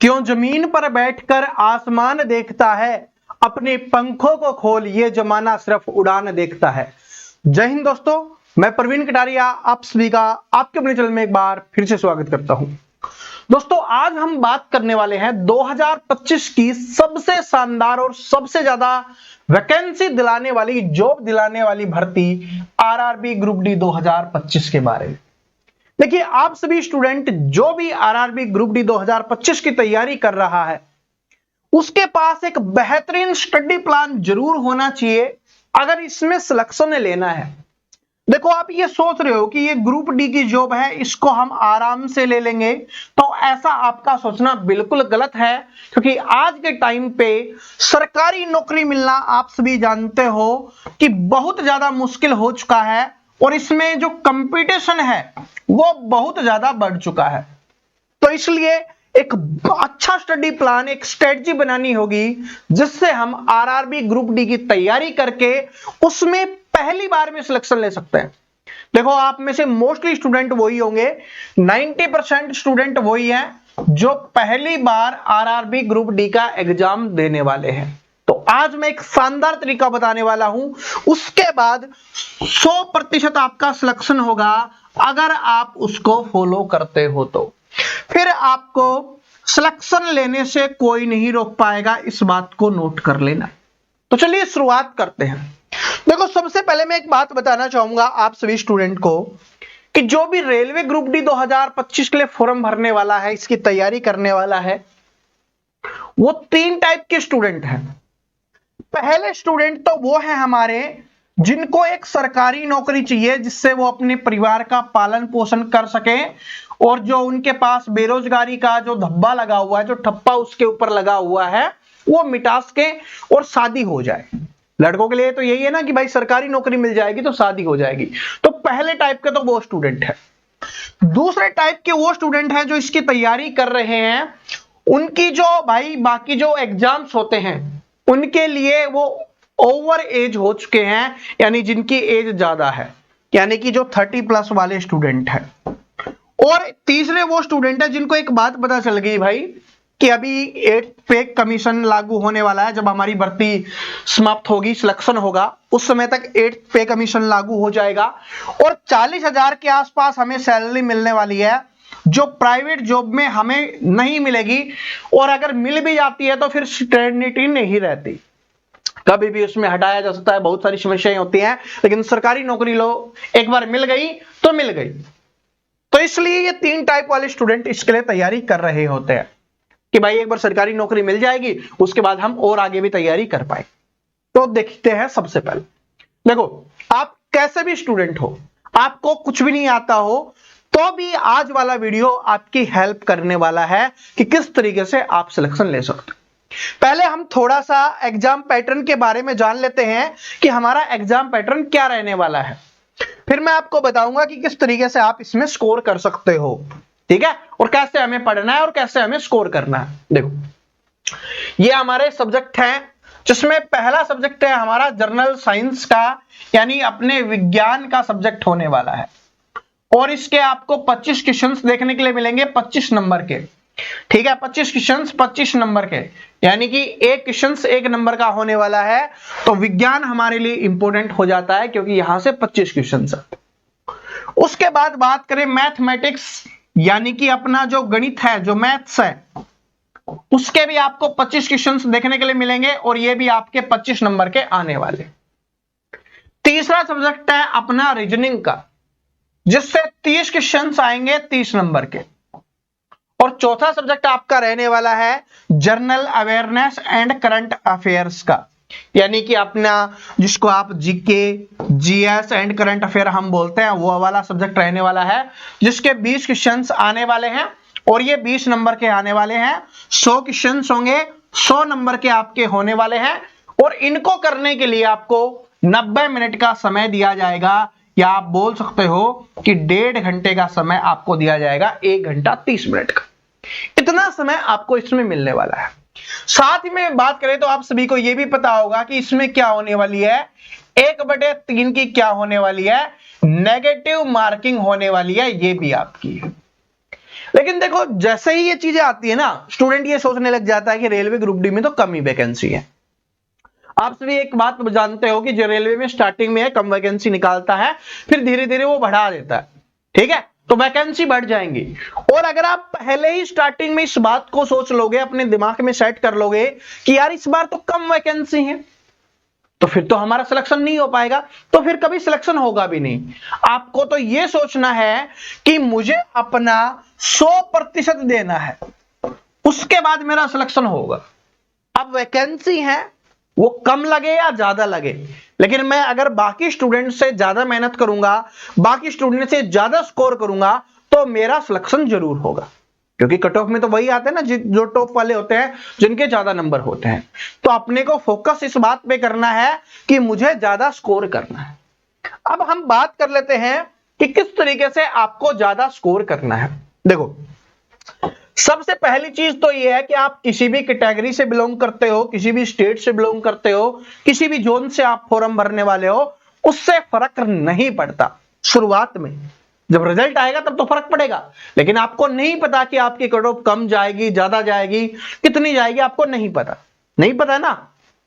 क्यों जमीन पर बैठकर आसमान देखता है, अपने पंखों को खोल ये जमाना सिर्फ उड़ान देखता है। जय हिंद दोस्तों, मैं प्रवीण कटारिया आप सभी का आपके अपने चैनल में एक बार फिर से स्वागत करता हूं। दोस्तों आज हम बात करने वाले हैं 2025 की सबसे शानदार और सबसे ज्यादा वैकेंसी दिलाने वाली, जॉब दिलाने वाली भर्ती आरआरबी ग्रुप डी 2025 के बारे में। देखिए, आप सभी स्टूडेंट जो भी आरआरबी ग्रुप डी 2025 की तैयारी कर रहा है, उसके पास एक बेहतरीन स्टडी प्लान जरूर होना चाहिए अगर इसमें सिलेक्शन लेना है। देखो, आप ये सोच रहे हो कि ये ग्रुप डी की जॉब है, इसको हम आराम से ले लेंगे, तो ऐसा आपका सोचना बिल्कुल गलत है। क्योंकि आज के टाइम पे सरकारी नौकरी मिलना आप सभी जानते हो कि बहुत ज्यादा मुश्किल हो चुका है और इसमें जो कंपटीशन है वो बहुत ज्यादा बढ़ चुका है। तो इसलिए एक अच्छा स्टडी प्लान, एक स्ट्रेटजी बनानी होगी जिससे हम आरआरबी ग्रुप डी की तैयारी करके उसमें पहली बार में सिलेक्शन ले सकते हैं। देखो, आप में से मोस्टली स्टूडेंट वही होंगे, 90% स्टूडेंट वही हैं जो पहली बार आरआरबी ग्रुप डी का एग्जाम देने वाले हैं। तो आज मैं एक शानदार तरीका बताने वाला हूं, उसके बाद 100% आपका सिलेक्शन होगा अगर आप उसको फॉलो करते हो। तो फिर आपको सिलेक्शन लेने से कोई नहीं रोक पाएगा, इस बात को नोट कर लेना। तो चलिए शुरुआत करते हैं। देखो, सबसे पहले मैं एक बात बताना चाहूंगा आप सभी स्टूडेंट को कि जो भी रेलवे ग्रुप डी 2025 के लिए फॉर्म भरने वाला है, इसकी तैयारी करने वाला है, वो 3 टाइप के स्टूडेंट हैं। पहले स्टूडेंट तो वो है हमारे जिनको एक सरकारी नौकरी चाहिए जिससे वो अपने परिवार का पालन पोषण कर सके और जो उनके पास बेरोजगारी का जो धब्बा लगा हुआ है, जो ठप्पा उसके ऊपर लगा हुआ है, वो मिटा सके और शादी हो जाए। लड़कों के लिए तो यही है ना कि भाई सरकारी नौकरी मिल जाएगी तो शादी हो जाएगी। तो पहले टाइप के तो वो स्टूडेंट है। दूसरे टाइप के वो स्टूडेंट है जो इसकी तैयारी कर रहे हैं, उनकी जो भाई बाकी जो एग्जाम्स होते हैं उनके लिए वो ओवर एज हो चुके हैं, यानी जिनकी एज ज्यादा है, यानी कि जो 30+ वाले स्टूडेंट हैं। और तीसरे वो स्टूडेंट है जिनको एक बात पता चल गई भाई कि अभी 8 पे कमीशन लागू होने वाला है। जब हमारी भर्ती समाप्त होगी, सिलेक्शन होगा, उस समय तक 8 पे कमीशन लागू हो जाएगा और 40,000 के आसपास हमें सैलरी मिलने वाली है, जो प्राइवेट जॉब में हमें नहीं मिलेगी। और अगर मिल भी जाती है तो फिर स्टैंडर्डी नहीं रहती, कभी भी उसमें हटाया जा सकता है, बहुत सारी समस्याएं होती हैं। लेकिन सरकारी नौकरी लो, एक बार मिल गई तो मिल गई। तो इसलिए ये 3 टाइप वाले स्टूडेंट इसके लिए तैयारी कर रहे होते हैं कि भाई एक बार सरकारी नौकरी मिल जाएगी, उसके बाद हम और आगे भी तैयारी कर पाए। तो देखते हैं। सबसे पहले देखो, आप कैसे भी स्टूडेंट हो, आपको कुछ भी नहीं आता हो, तो भी आज वाला वीडियो आपकी हेल्प करने वाला है कि किस तरीके से आप सिलेक्शन ले सकते। पहले हम थोड़ा सा एग्जाम पैटर्न के बारे में जान लेते हैं कि हमारा एग्जाम पैटर्न क्या रहने वाला है, फिर मैं आपको बताऊंगा कि किस तरीके से आप इसमें स्कोर कर सकते हो, ठीक है, और कैसे हमें पढ़ना है और कैसे हमें स्कोर करना है। देखो, ये हमारे सब्जेक्ट हैं, जिसमें पहला सब्जेक्ट है हमारा जनरल साइंस का, यानी अपने विज्ञान का सब्जेक्ट होने वाला है। और इसके आपको 25 क्वेश्चंस देखने के लिए मिलेंगे, 25 नंबर के, ठीक है, 25 क्वेश्चंस 25 नंबर के, यानी कि एक क्वेश्चन 1 नंबर का होने वाला है। तो विज्ञान हमारे लिए इंपॉर्टेंट हो जाता है क्योंकि यहां से 25 क्वेश्चन है। उसके बाद बात करें मैथमेटिक्स, यानी कि अपना जो गणित है, जो मैथ्स है, उसके भी आपको 25 क्वेश्चंस देखने के लिए मिलेंगे और ये भी आपके 25 नंबर के आने वाले। तीसरा सब्जेक्ट है अपना रीजनिंग का, जिससे 30 क्वेश्चंस आएंगे 30 नंबर के। और चौथा सब्जेक्ट आपका रहने वाला है general awareness and current affairs का, यानी कि अपना जिसको आप GK, GS and current affair हम बोलते हैं, वो वाला सब्जेक्ट रहने वाला है, जिसके 20 क्वेश्चंस आने वाले हैं और ये 20 नंबर के आने वाले हैं। 100 क्वेश्चंस होंगे, 100 नंबर के आपके होने वाले हैं और इनको करने के लिए आपको 90 मिनट का समय दिया जाएगा, या आप बोल सकते हो कि 1.5 घंटे का समय आपको दिया जाएगा, 1 घंटा 30 मिनट का। इतना समय आपको इसमें मिलने वाला है। साथ ही में बात करें तो आप सभी को यह भी पता होगा कि इसमें क्या होने वाली है, 1/3 की क्या होने वाली है, नेगेटिव मार्किंग होने वाली है, ये भी आपकी है। लेकिन देखो जैसे ही ये चीजें आती है ना, स्टूडेंट ये सोचने लग जाता है कि रेलवे ग्रुप डी में तो कम ही वैकेंसी है। आप सभी एक बात जानते हो कि जो रेलवे में स्टार्टिंग में कम वैकेंसी निकालता है, फिर धीरे धीरे वो बढ़ा देता है, ठीक है, तो वैकेंसी बढ़ जाएंगी। और अगर आप पहले ही स्टार्टिंग में इस बात को सोच लोगे, अपने दिमाग में सेट कर लोगे कि यार इस बार तो कम वैकेंसी है, तो फिर तो हमारा सिलेक्शन नहीं हो पाएगा, तो फिर कभी सिलेक्शन होगा भी नहीं। आपको तो यह सोचना है कि मुझे अपना 100% देना है, उसके बाद मेरा सिलेक्शन होगा। अब वैकेंसी है वो कम लगे या ज्यादा लगे, लेकिन मैं अगर बाकी स्टूडेंट से ज्यादा मेहनत करूंगा, बाकी स्टूडेंट से ज्यादा स्कोर करूंगा, तो मेरा सिलेक्शन जरूर होगा। क्योंकि कट ऑफ में तो वही आते हैं ना जो टॉप वाले होते हैं, जिनके ज्यादा नंबर होते हैं। तो अपने को फोकस इस बात पे करना है कि मुझे ज्यादा स्कोर करना है। अब हम बात कर लेते हैं कि किस तरीके से आपको ज्यादा स्कोर करना है। देखो, सबसे पहली चीज तो यह है कि आप किसी भी कैटेगरी से बिलोंग करते हो, किसी भी स्टेट से बिलोंग करते हो, किसी भी जोन से आप फॉर्म भरने वाले हो, उससे फर्क नहीं पड़ता। शुरुआत में जब रिजल्ट आएगा तब तो फर्क पड़ेगा, लेकिन आपको नहीं पता कि आपकी कट ऑफ कम जाएगी, ज्यादा जाएगी, कितनी जाएगी, आपको नहीं पता। नहीं पता है ना?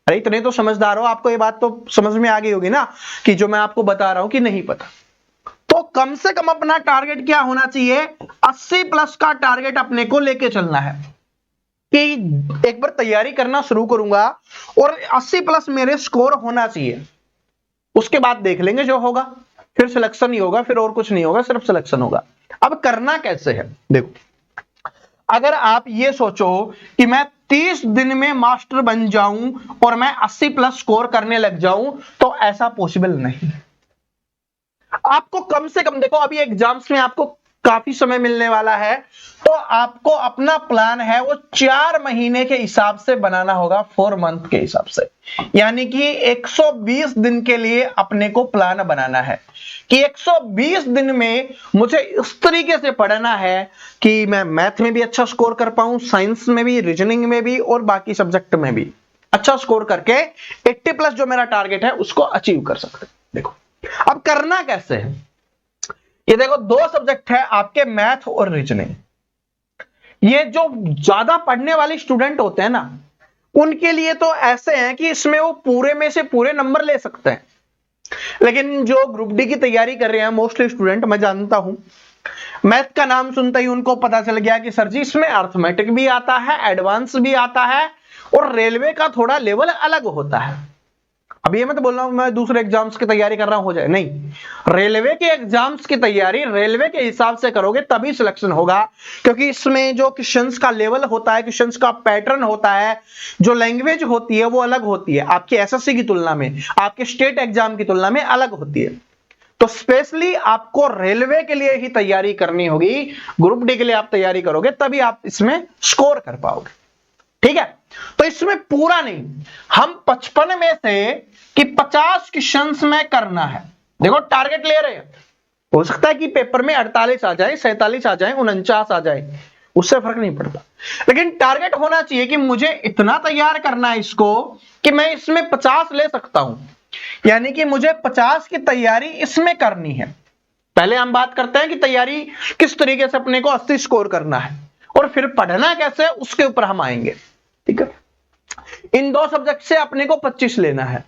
अरे इतने तो समझदार हो, आपको ये बात तो समझ में आ गई होगी ना कि जो मैं आपको बता रहा हूं कि नहीं पता। तो कम से कम अपना टारगेट क्या होना चाहिए? 80+ का टारगेट अपने को लेके चलना है कि एक बार तैयारी करना शुरू करूंगा और 80+ मेरे स्कोर होना चाहिए। उसके बाद देख लेंगे जो होगा, फिर सिलेक्शन ही होगा, फिर और कुछ नहीं होगा, सिर्फ सिलेक्शन होगा। अब करना कैसे है? देखो, अगर आप ये सोचो कि मैं 30 दिन में मास्टर बन जाऊं और मैं 80+ स्कोर करने लग जाऊं, तो ऐसा पॉसिबल नहीं। आपको कम से कम, देखो अभी एग्जाम्स में आपको काफी समय मिलने वाला है, तो आपको अपना प्लान है वो 4 महीने के हिसाब से बनाना होगा, 4 मंथ के हिसाब से। यानी कि 120 दिन के लिए अपने को प्लान बनाना है कि 120 दिन में मुझे इस तरीके से पढ़ना है कि मैं मैथ में भी अच्छा स्कोर कर पाऊं, साइंस में भी, रीजनिंग में भी और बाकी सब्जेक्ट में भी अच्छा स्कोर करके 80+ जो मेरा टारगेट है उसको अचीव कर सकते। देखो अब करना कैसे है? ये देखो, 2 सब्जेक्ट है आपके, मैथ और रीजनिंग। ये जो ज्यादा पढ़ने वाले स्टूडेंट होते हैं ना, उनके लिए तो ऐसे हैं कि इसमें वो पूरे में से पूरे नंबर ले सकते हैं। लेकिन जो ग्रुप डी की तैयारी कर रहे हैं मोस्टली स्टूडेंट, मैं जानता हूं, मैथ का नाम सुनते ही उनको पता चल गया कि सर जी इसमें अर्थमेटिक भी आता है, एडवांस भी आता है और रेलवे का थोड़ा लेवल अलग होता है। अब ये मैं तो बोल रहा हूं मैं दूसरे एग्जाम्स की तैयारी कर रहा हूं, हो जाए, नहीं। रेलवे के एग्जाम्स की तैयारी रेलवे के हिसाब से करोगे तभी सिलेक्शन होगा, क्योंकि इसमें जो क्वेश्चंस का लेवल होता है, क्वेश्चंस का पैटर्न होता है, जो लैंग्वेज होती है वो अलग होती है, आपके एसएससी की तुलना में, आपके स्टेट एग्जाम की तुलना में अलग होती है। तो स्पेशली आपको रेलवे के लिए ही तैयारी करनी होगी। ग्रुप डी के लिए आप तैयारी करोगे तभी आप इसमें स्कोर कर पाओगे, ठीक है? तो इसमें पूरा नहीं, हम 55 में से कि 50 क्वेश्चंस में करना है। देखो टारगेट ले रहे हैं, हो सकता है कि पेपर में 48 आ जाए, 47 आ जाए, 49 आ जाए, उससे फर्क नहीं पड़ता, लेकिन टारगेट होना चाहिए कि मुझे इतना तैयार करना है इसको कि मैं इसमें 50 ले सकता हूं। यानी कि मुझे 50 की तैयारी इसमें करनी है। पहले हम बात करते हैं कि तैयारी किस तरीके से अपने को 80 स्कोर करना है और फिर पढ़ना कैसे, उसके ऊपर हम आएंगे, ठीक है? इन 2 सब्जेक्ट से अपने को 25 लेना है।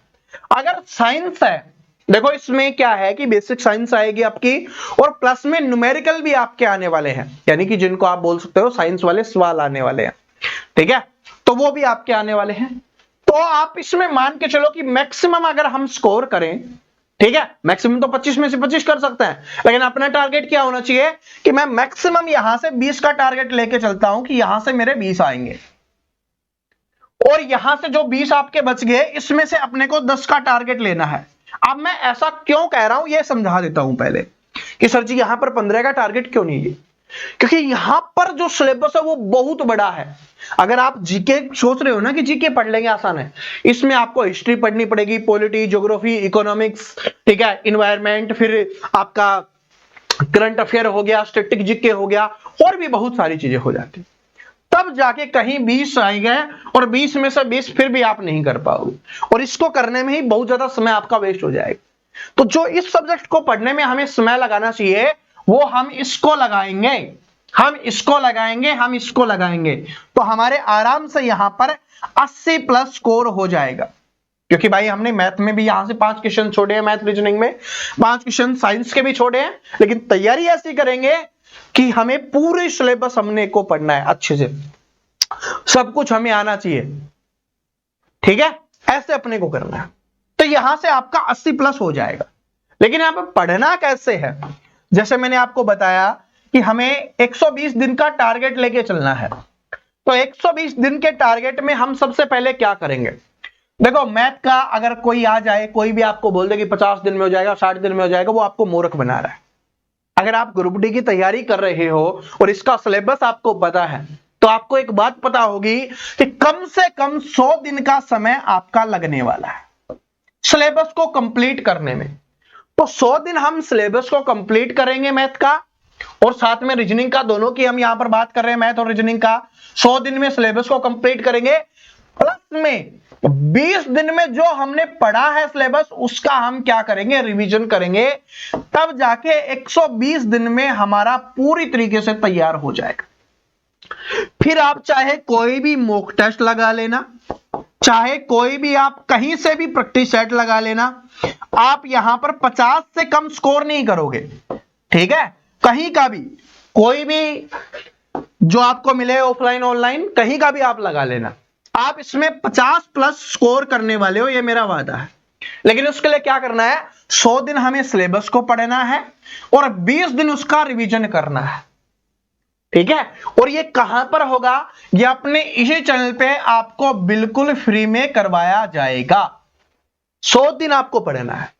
अगर साइंस है, देखो इसमें क्या है कि बेसिक साइंस आएगी आपकी और प्लस में न्यूमेरिकल भी आपके आने वाले हैं, यानी कि जिनको आप बोल सकते हो साइंस वाले सवाल आने वाले हैं, ठीक है? तो वो भी आपके आने वाले हैं। तो आप इसमें मान के चलो कि मैक्सिमम अगर हम स्कोर करें, ठीक है, मैक्सिमम तो 25 में से 25 कर सकते हैं, लेकिन अपना टारगेट क्या होना चाहिए कि मैं मैक्सिमम यहां से 20 का टारगेट लेके चलता हूं कि यहां से मेरे 20 आएंगे और यहां से जो 20 आपके बच गए, इसमें से अपने को 10 का टारगेट लेना है। अब मैं ऐसा क्यों कह रहा हूं यह समझा देता हूं पहले कि सर जी यहां पर 15 का टारगेट क्यों नहीं है, क्योंकि यहां पर जो सिलेबस है वो बहुत बड़ा है। अगर आप जीके सोच रहे हो ना कि जीके पढ़ लेंगे आसान है, इसमें आपको हिस्ट्री पढ़नी पड़ेगी, पॉलिटी, ज्योग्राफी, इकोनॉमिक्स, ठीक है, इन्वायरमेंट, फिर आपका करंट अफेयर हो गया, स्टैटिक जीके हो गया और भी बहुत सारी चीजें हो जाती, तब जाके कहीं 20 आएंगे और 20 में से 20 फिर भी आप नहीं कर पाओगे और इसको करने में ही बहुत ज्यादा समय आपका वेस्ट हो जाएगा। तो जो इस सब्जेक्ट को पढ़ने में हमें समय लगाना चाहिए वो हम इसको लगाएंगे। हम इसको लगाएंगे, हम इसको लगाएंगे, तो हमारे आराम से यहां पर 80 प्लस स्कोर हो जाएगा। क्योंकि भाई हमने मैथ में भी यहां से 5 क्वेश्चन छोड़े हैं, मैथ रीजनिंग में 5 क्वेश्चन साइंस के भी छोड़े हैं, लेकिन तैयारी ऐसी करेंगे कि हमें पूरे सिलेबस हमने को पढ़ना है अच्छे से, सब कुछ हमें आना चाहिए, ठीक है, ऐसे अपने को करना है। तो यहां से आपका 80 प्लस हो जाएगा। लेकिन यहां पर पढ़ना कैसे है, जैसे मैंने आपको बताया कि हमें 120 दिन का टारगेट लेके चलना है। तो 120 दिन के टारगेट में हम सबसे पहले क्या करेंगे, देखो मैथ का अगर कोई आ जाए, कोई भी आपको बोल दे कि 50 दिन में हो जाएगा, 60 दिन में हो जाएगा, वो आपको मूर्ख बना रहा है। अगर आप ग्रुप डी की तैयारी कर रहे हो और इसका सिलेबस आपको पता है, तो आपको एक बात पता होगी कि कम से कम 100 दिन का समय आपका लगने वाला है सिलेबस को कंप्लीट करने में। तो 100 दिन हम सिलेबस को कंप्लीट करेंगे मैथ का, और साथ में रीजनिंग का, दोनों की हम यहां पर बात कर रहे हैं, मैथ और रीजनिंग का। 100 दिन में सिलेबस को कंप्लीट करेंगे, प्लस में 20 दिन में जो हमने पढ़ा है सिलेबस उसका हम क्या करेंगे, रिवीजन करेंगे। तब जाके 120 दिन में हमारा पूरी तरीके से तैयार हो जाएगा। फिर आप चाहे कोई भी मॉक टेस्ट लगा लेना, चाहे कोई भी आप कहीं से भी प्रैक्टिस सेट लगा लेना, आप यहां पर 50 से कम स्कोर नहीं करोगे, ठीक है। कहीं का भी कोई भी जो आपको मिले ऑफलाइन ऑनलाइन कहीं का भी आप लगा लेना, आप इसमें 50 प्लस स्कोर करने वाले हो, ये मेरा वादा है। लेकिन उसके लिए क्या करना है, 100 दिन हमें सिलेबस को पढ़ना है और 20 दिन उसका रिवीजन करना है, ठीक है। और ये कहां पर होगा, ये अपने इसी चैनल पे आपको बिल्कुल फ्री में करवाया जाएगा। 100 दिन आपको पढ़ना है,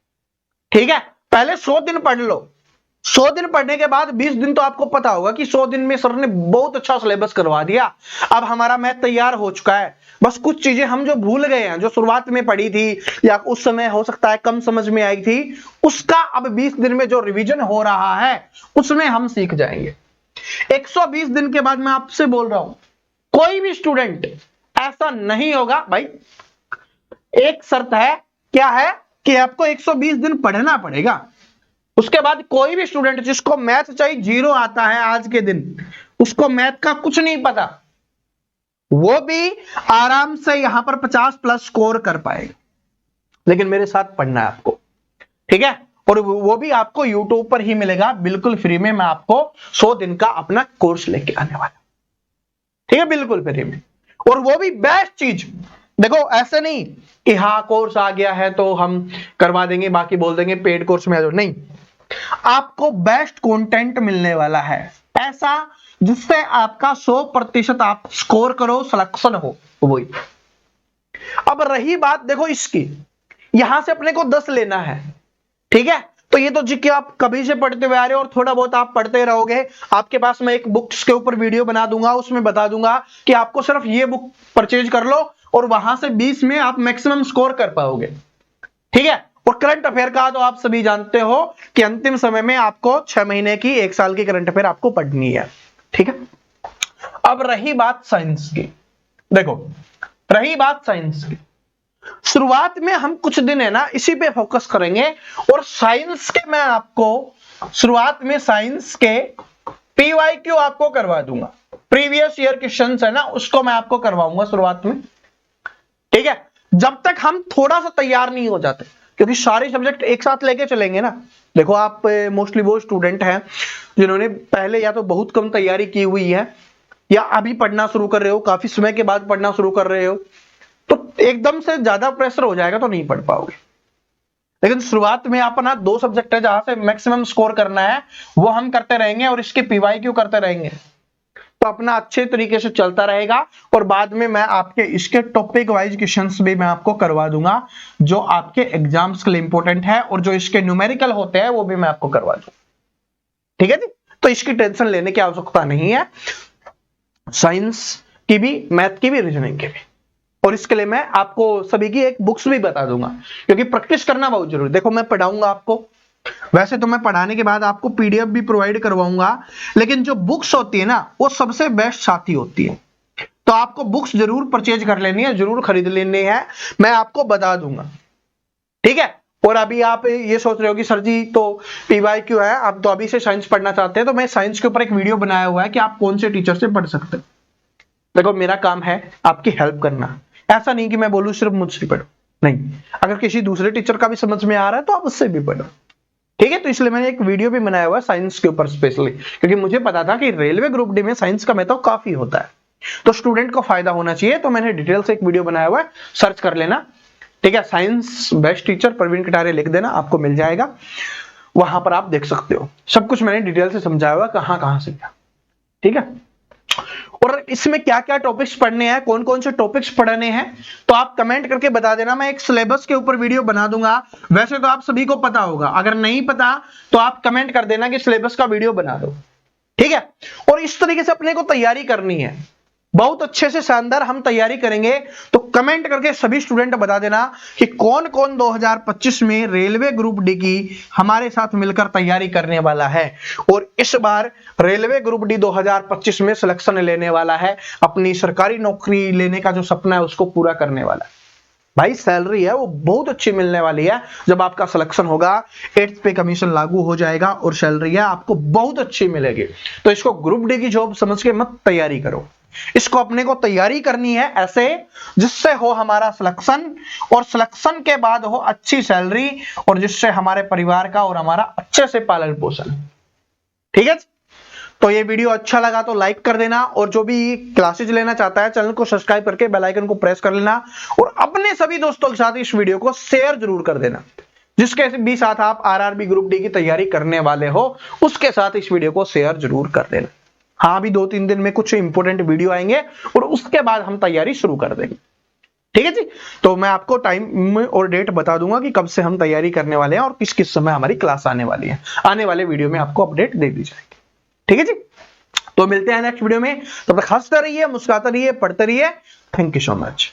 ठीक है। पहले 100 दिन पढ़ लो, 100 दिन पढ़ने के बाद 20 दिन तो आपको पता होगा कि 100 दिन में सर ने बहुत अच्छा सिलेबस करवा दिया, अब हमारा मैथ तैयार हो चुका है। बस कुछ चीजें हम जो भूल गए हैं, जो शुरुआत में पढ़ी थी या उस समय हो सकता है कम समझ में आई थी, उसका अब 20 दिन में जो रिवीजन हो रहा है उसमें हम सीख जाएंगे। 120 दिन के बाद मैं आपसे बोल रहा हूं, कोई भी स्टूडेंट ऐसा नहीं होगा भाई। एक शर्त है, क्या है कि आपको 120 दिन पढ़ना पड़ेगा। उसके बाद कोई भी स्टूडेंट जिसको मैथ चाहे 0 आता है आज के दिन, उसको मैथ का कुछ नहीं पता, वो भी आराम से यहां पर 50 प्लस स्कोर कर पाएगा। लेकिन मेरे साथ पढ़ना है आपको, ठीक है। और वो भी आपको यूट्यूब पर ही मिलेगा बिल्कुल फ्री में। मैं आपको 100 दिन का अपना कोर्स लेके आने वाला, ठीक है, बिल्कुल फ्री में। और वो भी बेस्ट चीज, देखो ऐसे नहीं कि हाँ कोर्स आ गया है तो हम करवा देंगे, बाकी बोल देंगे पेड कोर्स में आ जाओ, नहीं। आपको बेस्ट कंटेंट मिलने वाला है, ऐसा जिससे आपका 100% आप स्कोर करो, सिलेक्शन हो वही। अब रही बात देखो इसकी, यहां से अपने को 10 लेना है, ठीक है। तो ये तो जी कि आप कभी से पढ़ते हुए आ रहे हो और थोड़ा बहुत आप पढ़ते रहोगे। आपके पास मैं एक बुक्स के ऊपर वीडियो बना दूंगा, उसमें बता दूंगा कि आपको सिर्फ ये बुक परचेज कर लो और वहां से 20 में आप मैक्सिमम स्कोर कर पाओगे, ठीक है। और करंट अफेयर का तो आप सभी जानते हो कि अंतिम समय में आपको 6 महीने की 1 साल की करंट अफेयर आपको पढ़नी है, ठीक है। अब रही बात साइंस की, देखो रही बात साइंस की, शुरुआत में हम कुछ दिन है ना इसी पे फोकस करेंगे। और साइंस के मैं आपको शुरुआत में साइंस के पीवाईक्यू आपको करवा दूंगा, प्रीवियस ईयर क्वेश्चंस है ना उसको मैं आपको करवाऊंगा शुरुआत में, ठीक है। जब तक हम थोड़ा सा तैयार नहीं हो जाते, क्योंकि सारे सब्जेक्ट एक साथ लेके चलेंगे ना। देखो आप मोस्टली वो स्टूडेंट हैं जिन्होंने पहले या तो बहुत कम तैयारी की हुई है या अभी पढ़ना शुरू कर रहे हो, काफी समय के बाद पढ़ना शुरू कर रहे हो, तो एकदम से ज्यादा प्रेशर हो जाएगा तो नहीं पढ़ पाओगे। लेकिन शुरुआत में अपना 2 सब्जेक्ट है जहां से मैक्सिमम स्कोर करना है, वो हम करते रहेंगे और इसके पीवाईक्यू करते रहेंगे, तो अपना अच्छे तरीके से चलता रहेगा। और बाद में मैं आपके इसके टॉपिक वाइज क्वेश्चंस भी मैं आपको करवा दूंगा जो आपके एग्जाम्स के लिए इंपॉर्टेंट है, और जो इसके न्यूमेरिकल होते हैं वो भी मैं आपको करवा दूंगा, ठीक है जी। तो इसकी टेंशन लेने की आवश्यकता नहीं है, साइंस की भी, मैथ की भी, रीजनिंग की भी। और इसके लिए मैं आपको सभी की एक बुक्स भी बता दूंगा, क्योंकि प्रैक्टिस करना बहुत जरूरी। देखो मैं पढ़ाऊंगा आपको, वैसे तो मैं पढ़ाने के बाद आपको पीडीएफ भी प्रोवाइड करवाऊंगा, लेकिन जो बुक्स होती है ना वो सबसे बेस्ट साथी होती है। तो आपको बुक्स जरूर परचेज कर लेनी है, जरूर खरीद लेनी है, मैं आपको बता दूंगा, ठीक है। और अभी आप ये सोच रहे हो कि सर जी तो PYQ है, आप तो अभी से साइंस पढ़ना चाहते हैं, तो मैं साइंस के ऊपर एक वीडियो बनाया हुआ है कि आप कौन से टीचर से पढ़ सकते हैं। देखो मेरा काम है आपकी हेल्प करना, ऐसा नहीं कि मैं बोलूं सिर्फ मुझसे पढ़ो, नहीं, अगर किसी दूसरे टीचर का भी समझ में आ रहा है तो आप उससे भी पढ़ो, ठीक है। तो इसलिए मैंने एक वीडियो भी बनाया हुआ है साइंस के ऊपर स्पेशली, क्योंकि मुझे पता था कि रेलवे ग्रुप डी में साइंस का महत्व काफी होता है, तो स्टूडेंट को फायदा होना चाहिए। तो मैंने डिटेल से एक वीडियो बनाया हुआ है, सर्च कर लेना, ठीक है। Science best teacher Praveen Kataria लिख देना, आपको मिल जाएगा, वहां पर आप देख सकते हो। सब कुछ मैंने डिटेल से समझाया हुआ कहां कहां से क्या, ठीक है। और इसमें क्या क्या टॉपिक्स पढ़ने हैं, कौन कौन से टॉपिक्स पढ़ने हैं, तो आप कमेंट करके बता देना, मैं एक सिलेबस के ऊपर वीडियो बना दूंगा। वैसे तो आप सभी को पता होगा, अगर नहीं पता तो आप कमेंट कर देना कि सिलेबस का वीडियो बना दो, ठीक है। और इस तरीके से अपने को तैयारी करनी है, बहुत अच्छे से शानदार हम तैयारी करेंगे। तो कमेंट करके सभी स्टूडेंट बता देना कि कौन कौन 2025 में रेलवे ग्रुप डी की हमारे साथ मिलकर तैयारी करने वाला है, और इस बार रेलवे ग्रुप डी 2025 में सिलेक्शन लेने वाला है, अपनी सरकारी नौकरी लेने का जो सपना है उसको पूरा करने वाला है। भाई सैलरी है वो बहुत अच्छी मिलने वाली है, जब आपका सिलेक्शन होगा 8th पे कमीशन लागू हो जाएगा और सैलरी है आपको बहुत अच्छी मिलेगी। तो इसको ग्रुप डी की जॉब समझ के मत तैयारी करो, इसको अपने को तैयारी करनी है ऐसे जिससे हो हमारा सिलेक्शन, और सिलेक्शन के बाद हो अच्छी सैलरी, और जिससे हमारे परिवार का और हमारा अच्छे से पालन पोषण, ठीक है। तो ये वीडियो अच्छा लगा तो लाइक कर देना, और जो भी क्लासेज लेना चाहता है चैनल को सब्सक्राइब करके बेल आइकन को प्रेस कर लेना, और अपने सभी दोस्तों के साथ इस वीडियो को शेयर जरूर कर देना, जिसके भी साथ आप RRB ग्रुप डी की तैयारी करने वाले हो उसके साथ इस वीडियो को शेयर जरूर कर देना। हाँ, अभी 2-3 दिन में कुछ इंपोर्टेंट वीडियो आएंगे और उसके बाद हम तैयारी शुरू कर देंगे, ठीक है जी। तो मैं आपको टाइम और डेट बता दूंगा कि कब से हम तैयारी करने वाले हैं और किस किस समय हमारी क्लास आने वाली है, आने वाले वीडियो में आपको अपडेट दे दी जाएगी, ठीक है जी। तो मिलते हैं नेक्स्ट वीडियो में, तब तक हंसते रहिए, मुस्कुराते रहिए, पढ़ते रहिए। Thank you so much.